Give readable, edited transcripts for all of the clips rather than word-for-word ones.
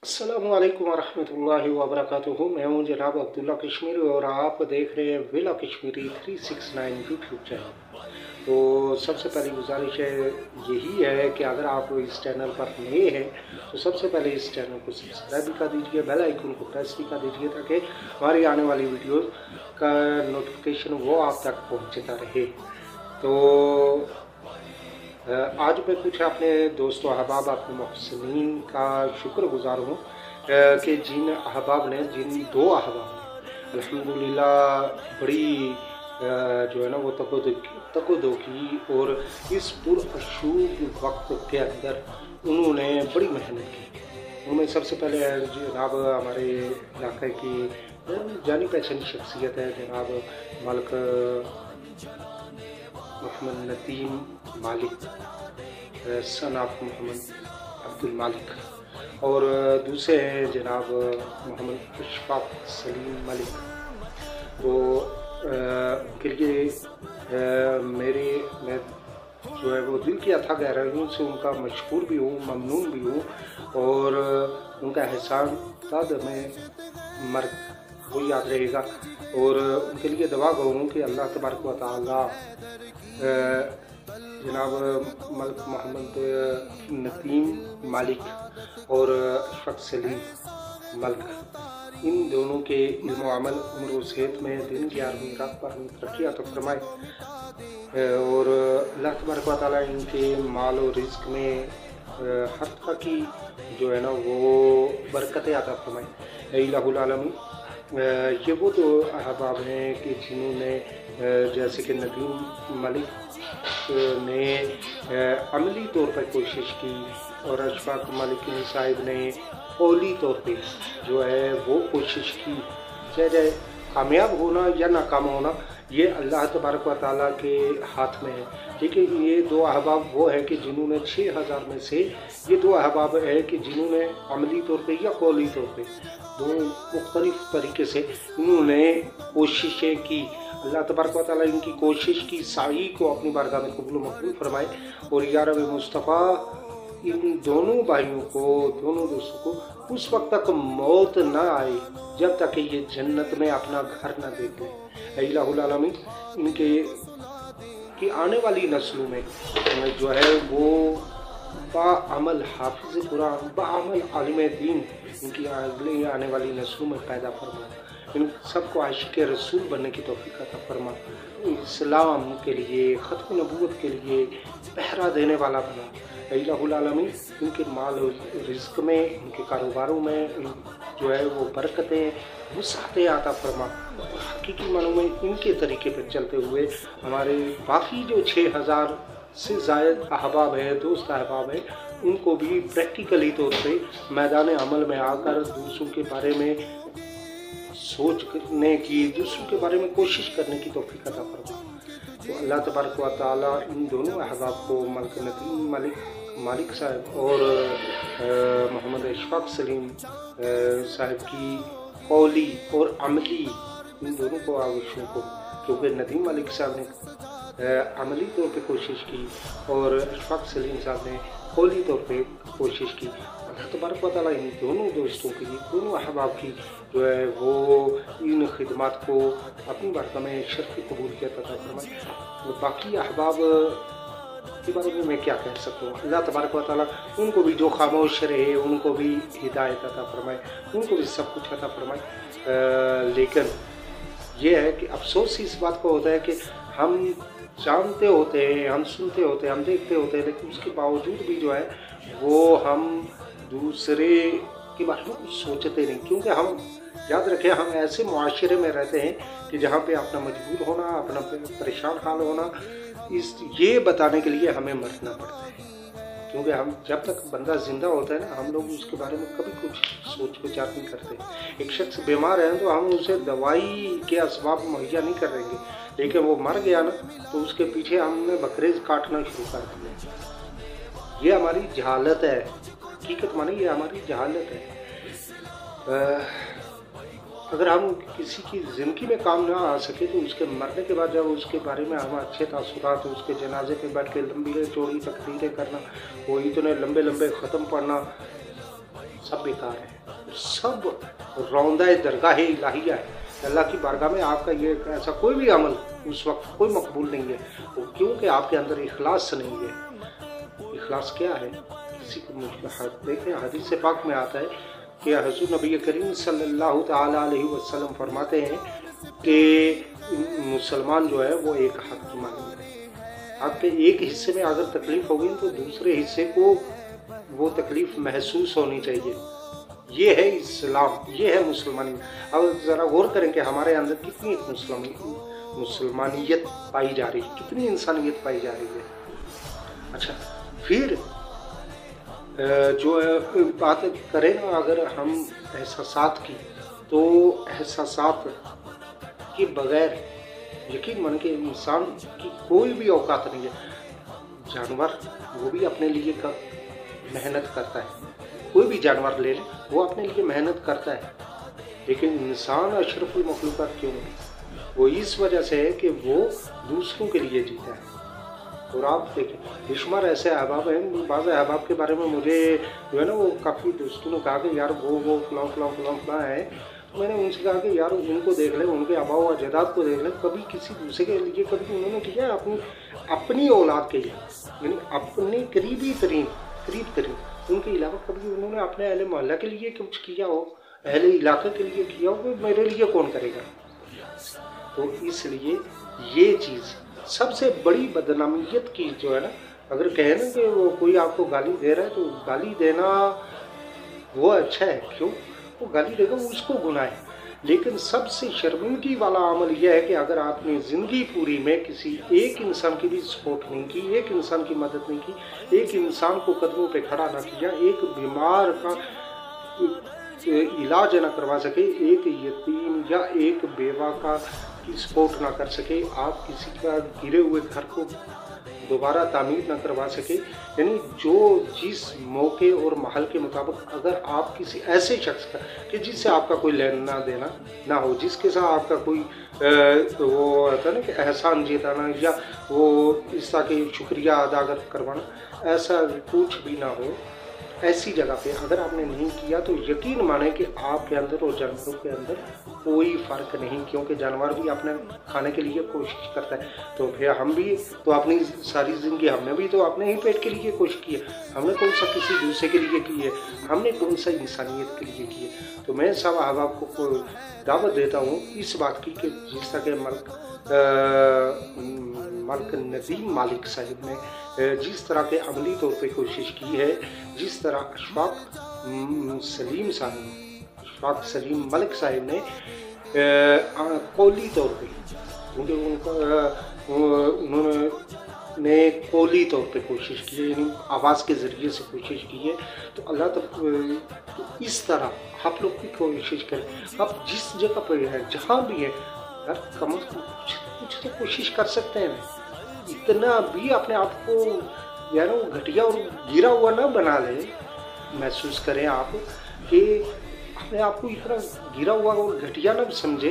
अस्सलामुअलैकुम वरहमतुल्लाहि वबरकातुहू। मैं हूँ जनाब अब्दुल्ला कश्मीरी और आप देख रहे हैं विला कश्मीरी 369 यूट्यूब चैनल। तो सबसे पहली गुजारिश है यही है कि अगर आप इस चैनल पर नए हैं तो सबसे पहले इस चैनल को सब्सक्राइब भी कर दीजिए, बेल आइकन को प्रेस भी कर दीजिए ताकि हमारी आने वाली वीडियो का नोटिफिकेशन वो आप तक पहुँचता रहे। तो आज मैं कुछ अपने दोस्तों अहबाब अपने मोहसिनीन का शुक्रगुजार हूँ कि जिन अहबाब ने जिन दो अहबाब ने अल्हम्दुलिल्लाह बड़ी जो है ना वो तकदो की और इस पुरअशूब वक्त के अंदर उन्होंने बड़ी मेहनत की। उनमें सबसे पहले जनाब हमारे इलाके की जानी पहचानी शख्सियत है जनाब मलिक मोहम्मद नदीम मालिक सन ऑफ मोहम्मद अब्दुल मालिक, और दूसरे हैं जनाब मोहम्मद इशफाक सलीम मलिक। तो उनके लिए मैं जो है वो दिल की अथाह गहराइयों से उनका मशकूर भी हूँ, ममनून भी हूँ, और उनका एहसान ताद में मर वो याद रहेगा। और उनके लिए दुआ करूँ कि अल्लाह तबारक व तआला जनाब मलिक मोहम्मद नदीम मालिक और इशफाक सलीम मलिक इन दोनों के इल्म व अमल उम्र व सेहत में दिन की आर्मी रात पर तरक्की अता फरमाए, और अल्लाह तबारक व तआला इनके माल और रिज़्क़ में हर तरह की जो है ना वो बरकतें अता फरमाए इलाहुल आलमीन। ये वो तो अहबाब हैं कि जिन्होंने जैसे कि नदीम मलिक ने अमली तौर पर कोशिश की और इशफाक मलिक साहिब ने कौली तौर पे जो है वो कोशिश की। चाहे कामयाब होना या नाकाम होना ये अल्लाह तबारक व तआला के हाथ में है। लेकिन ये दो अहबाब वो है कि जिन्होंने 6000 में से ये दो अहबाब है कि जिन्होंने अमली तौर पे या कौली तौर पे दो मुख्तलिफ तरीके से इन्होंने कोशिशें की। अल्लाह तबारक व तआला इनकी कोशिश की साई को अपनी बारगाह में कबूल मकबूल फरमाए, और या रब मुस्तफ़ा इन दोनों भाइयों को, दोनों दोस्तों को उस वक्त तक मौत न आए जब तक कि ये जन्नत में अपना घर न देख लें इलाहुल आलमीन। इनके कि आने वाली नस्लों में जो है वो बाअमल हाफिज़ कुरान, बाअमल आलिम दीन इनकी अगले आने वाली नस्लों में पैदा फरमा, इन सबको आशिक रसूल बनने की तौफीक अता फरमा, इस्लाम के लिए ख़त्म नबूवत के लिए पहरा देने वाला बना इलाहुल आलमीन। इनके माल और रिज़्क़ में, इनके कारोबारों में जो है वो बरकतें वुसअतें अता फरमा, और हकीकी मानों में इनके तरीके पर चलते हुए हमारे बाकी जो 6000 से ज़ायद अहबाब हैं, दोस्त अहबाब हैं, उनको भी प्रैक्टिकली तौर पे मैदान अमल में आकर दूसरों के बारे में सोचने की, दूसरों के बारे में कोशिश करने की तौफीक अता फरमा। तो अल्लाह तबारक व तआला इन दोनों अहबाब को मलिक नदीम मालिक साहब और मोहम्मद इशफाक सलीम साहब की कौली और अमली इन दोनों को आगोशों को, क्योंकि नदीम मालिक साहब ने अमली तौर पे कोशिश की और इशफाक सलीम साहब ने कौली तौर पे कोशिश की। अल्लाह तबारक व तआला इन दोनों दोस्तों की, दोनों अहबाब की जो है वो इन खिदमात को अपनी बारगाह में शर्फ़ कबूलियत अता फरमाए। बाकी अहबाब के बारे में मैं क्या कह सकता हूँ, अल्लाह तबारक व तआला उनको भी जो खामोश रहे उनको भी हिदायत अता फरमाए, उनको भी सब कुछ अता फरमाए। लेकिन ये है कि अफसोस इस बात का होता है कि हम जानते होते हैं, हम सुनते होते हैं, हम देखते होते हैं, लेकिन उसके बावजूद भी जो है वो हम दूसरे के बारे में कुछ सोचते नहीं, क्योंकि हम याद रखें हम ऐसे मुआशरे में रहते हैं कि जहाँ पे अपना मजबूर होना, अपना परेशान हाल होना, ये बताने के लिए हमें मरना पड़ता है। क्योंकि हम जब तक बंदा ज़िंदा होता है ना, हम लोग उसके बारे में कभी कुछ सोच विचार नहीं करते। एक शख्स बीमार है तो हम उसे दवाई के असबाब मुहैया नहीं करेंगे, लेकिन वो मर गया ना तो उसके पीछे हमने बकरीज काटना शुरू कर दिया। ये हमारी जहालत है, हकीकत माने ये हमारी जहालत है। अगर हम किसी की ज़िंदगी में काम ना आ सके तो उसके मरने के बाद जब उसके बारे में हम अच्छे तासुरात, तो उसके जनाजे पे बैठ के लंबी चौड़ी तकरीरें करना, वो इतने लंबे ख़त्म पढ़ना, सब बेकार है, सब रौंदा दरगाह इलाहिया है। अल्लाह की बारगाह में आपका ये ऐसा कोई भी अमल उस वक्त कोई मकबूल नहीं है, क्योंकि आपके अंदर इखलास नहीं है। इखलास क्या है? किसी को देखें, हदीस पाक में आता है कि हुज़ूर नबी करीम सल्लल्लाहु तआला अलैहि वसल्लम फरमाते हैं कि मुसलमान जो है वो एक हाथ की मानंद है। आपके एक हिस्से में अगर तकलीफ होगी तो दूसरे हिस्से को वो तकलीफ महसूस होनी चाहिए। ये है इस्लाम, ये है मुसलमानी। अब ज़रा गौर करें कि हमारे अंदर कितनी मुसलमानियत पाई जा रही है, कितनी इंसानियत पाई जा रही है। अच्छा, फिर जो बात करें ना अगर हम एहसासात की, तो एहसासात के बगैर यकीन मान के इंसान की कोई भी औकात नहीं है। जानवर वो भी अपने लिए मेहनत करता है, कोई भी जानवर ले ले वो अपने लिए मेहनत करता है, लेकिन इंसान अशरफुल मखलूक़ात क्यों है? वो इस वजह से है कि वो दूसरों के लिए जीता है। और आप देखें, बेशुमार ऐसे अहबाब हैं, बाज़ अहबाब के बारे में मुझे जो है ना वो काफ़ी दोस्तों ने कहा कि यार वो फलां है। तो मैंने उनसे कहा कि यार उनको देख ले, उनके आबा व अजदाद को देख ले, कभी किसी दूसरे के लिए कभी उन्होंने किया है अपनी औलाद के लिए, यानी अपने करीब तरीन उनके अलावा कभी उन्होंने अपने अहले मोहल्ला के लिए कुछ किया हो, अहले इलाके के लिए किया हो, मेरे लिए कौन करेगा? तो इसलिए ये चीज़ सबसे बड़ी बदनामियत की जो है ना, अगर कहे ना कि वो कोई आपको गाली दे रहा है तो गाली देना वो अच्छा है, क्यों? वो गाली देगा उसको गुनाह है। लेकिन सबसे शर्मिंदगी वाला अमल यह है कि अगर आपने ज़िंदगी पूरी में किसी एक इंसान की भी सपोर्ट नहीं की, एक इंसान की मदद नहीं की, एक इंसान को कदमों पे खड़ा ना किया, एक बीमार का इलाज ना करवा सके, एक यतीम या एक बेवा का सपोर्ट ना कर सके, आप किसी का गिरे हुए घर को दोबारा तामीर ना करवा सके, यानी जो जिस मौके और महल के मुताबिक अगर आप किसी ऐसे शख्स का कि जिससे आपका कोई लेना देना ना हो, जिसके साथ आपका कोई वो होता है ना कि एहसान जताना या वो इस तरह के शुक्रिया अदा करवाना, ऐसा कुछ भी ना हो, ऐसी जगह पे अगर आपने नहीं किया तो यकीन माने कि आपके अंदर और जानवरों के अंदर कोई फ़र्क नहीं, क्योंकि जानवर भी अपने खाने के लिए कोशिश करता है। तो फिर हम भी तो अपनी सारी ज़िंदगी हमने भी तो अपने ही पेट के लिए कोशिश की है, हमने कौन सा किसी दूसरे के लिए की है, हमने कौन सा इंसानियत के लिए की है। तो मैं सब अहबाब को दावत देता हूँ इस बात की कि जिस तरह के मलिक नदीम मालिक साहिब ने जिस तरह के अमली तौर पे कोशिश की है, जिस तरह अशफाक सलीम मलिक साहिब ने कौली तौर पे, क्योंकि उन्होंने कौली तौर पे कोशिश की है, यानी आवाज़ के ज़रिए से कोशिश की है, तो अल्लाह तक इस तरह आप लोग भी कोशिश करें। आप जिस जगह पर है, जहाँ भी है, यार कम से कम कुछ तो कोशिश कर सकते हैं। इतना भी अपने आप को यार घटिया और गिरा हुआ ना बना ले, महसूस करें आप कि अपने आप को इतना गिरा हुआ और घटिया ना समझे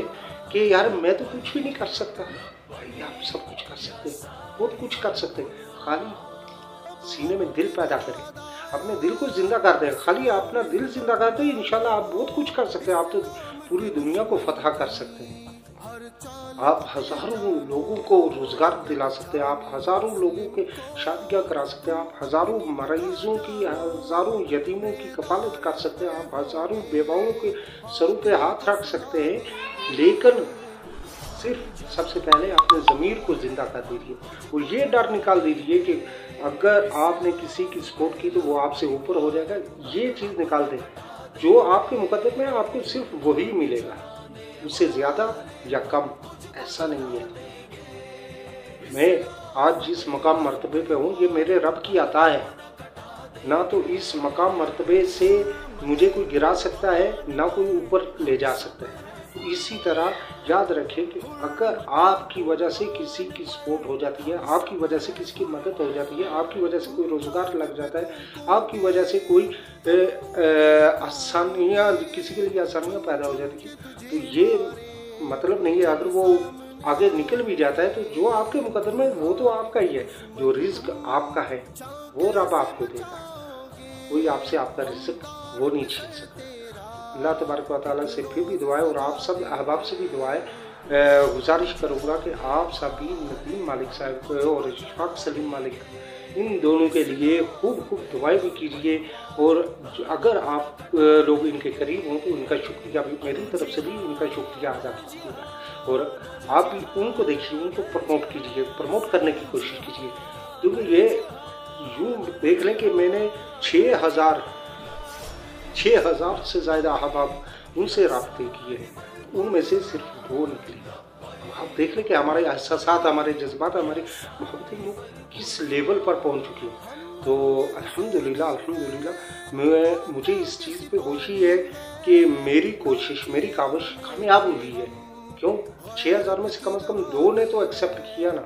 कि यार मैं तो कुछ भी नहीं कर सकता। भाई आप सब कुछ कर सकते हैं, बहुत कुछ कर सकते हैं। खाली सीने में दिल पैदा करें, अपने दिल को जिंदा कर दें। खाली अपना दिल जिंदा करते ही इंशाल्लाह आप बहुत कुछ कर सकते हैं। आप तो पूरी दुनिया को फतह कर सकते हैं। आप हज़ारों लोगों को रोज़गार दिला सकते हैं, आप हज़ारों लोगों के शादियाँ करा सकते हैं, आप हज़ारों मरीज़ों की, हज़ारों यतीमों की कफालत कर सकते हैं, आप हज़ारों बेवाओं के सरों पे हाथ रख सकते हैं। लेकिन सिर्फ सबसे पहले अपने ज़मीर को ज़िंदा कर दीजिए और ये डर निकाल दीजिए कि अगर आपने किसी की सपोर्ट की तो वो आपसे ऊपर हो जाएगा। ये चीज़ निकाल दें, जो आपके मुकद्दर में आपको सिर्फ वही मिलेगा, उससे ज़्यादा या कम ऐसा नहीं है। मैं आज जिस मकाम मर्तबे पे हूँ ये मेरे रब की अता है, ना तो इस मकाम मर्तबे से मुझे कोई गिरा सकता है, ना कोई ऊपर ले जा सकता है। तो इसी तरह याद रखें कि अगर आपकी वजह से किसी की सपोर्ट हो जाती है, आपकी वजह से किसी की मदद हो जाती है, आपकी वजह से कोई रोज़गार लग जाता है, आपकी वजह से कोई आसानियाँ, किसी के लिए आसानियाँ पैदा हो जाती है, तो ये मतलब नहीं है अगर वो आगे निकल भी जाता है तो जो आपके मुकद्दर में वो तो आपका ही है। जो रिज्क आपका है वो रब आपको देगा, कोई आपसे आपका रिज्क वो नहीं छीन सकता। अल्लाह तबारक व तआला से फिर भी दुआ है और आप सब अहबाब से भी दुआ है, गुजारिश करूँगा कि आप सभी नदीम मालिक साहब को और इशफाक सलीम मालिक इन दोनों के लिए खूब खूब दुआएं भी कीजिए। और अगर आप लोग इनके करीब हों तो उनका शुक्रिया भी मेरी तरफ से भी उनका शुक्रिया अदा कीजिएगा। और आप भी उनको देखिए, उनको प्रमोट कीजिए, प्रमोट करने की कोशिश कीजिए। क्योंकि ये यूँ देख लें कि मैंने 6000 से ज़्यादा अहबाब उनसे राब्ते किए हैं, उनमें से सिर्फ 2 निकले। आप देख लें कि हमारे एहसासात, हमारे जज्बात, हमारी मोहब्बतें वो किस लेवल पर पहुंच चुकी हैं। तो अल्हम्दुलिल्लाह मुझे इस चीज़ पे खुशी है कि मेरी कोशिश, मेरी काविश कामयाब हुई है। क्यों? 6000 में से कम 2 ने तो एक्सेप्ट किया ना,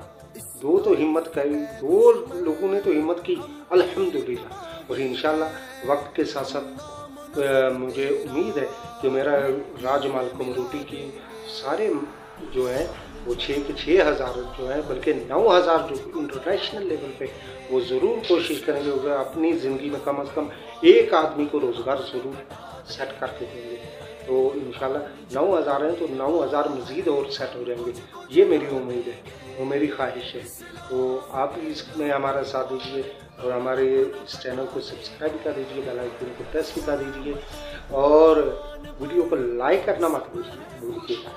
2 तो हिम्मत करी, 2 लोगों ने तो हिम्मत की, अल्हम्दुलिल्लाह। और इंशाल्लाह वक्त के साथ साथ मुझे उम्मीद है कि मेरा राजमाल कम्युनिटी की सारे जो हैं वो 6000 जो है, बल्कि 9000 जो इंटरनेशनल लेवल पे वो ज़रूर कोशिश करेंगे, वो अपनी ज़िंदगी में कम से कम एक आदमी को रोज़गार ज़रूर सेट करके देंगे। तो इंशाल्लाह 9000 हैं तो 9000 मज़ीद और सेट हो जाएंगे, ये मेरी उम्मीद है, वो मेरी ख्वाहिश है। तो आप भी इसमें हमारा साथ दीजिए और हमारे इस चैनल को सब्सक्राइब कर दीजिए, बेल आइकन को प्रेस भी कर दीजिए और वीडियो को लाइक करना मत भूलिएगा।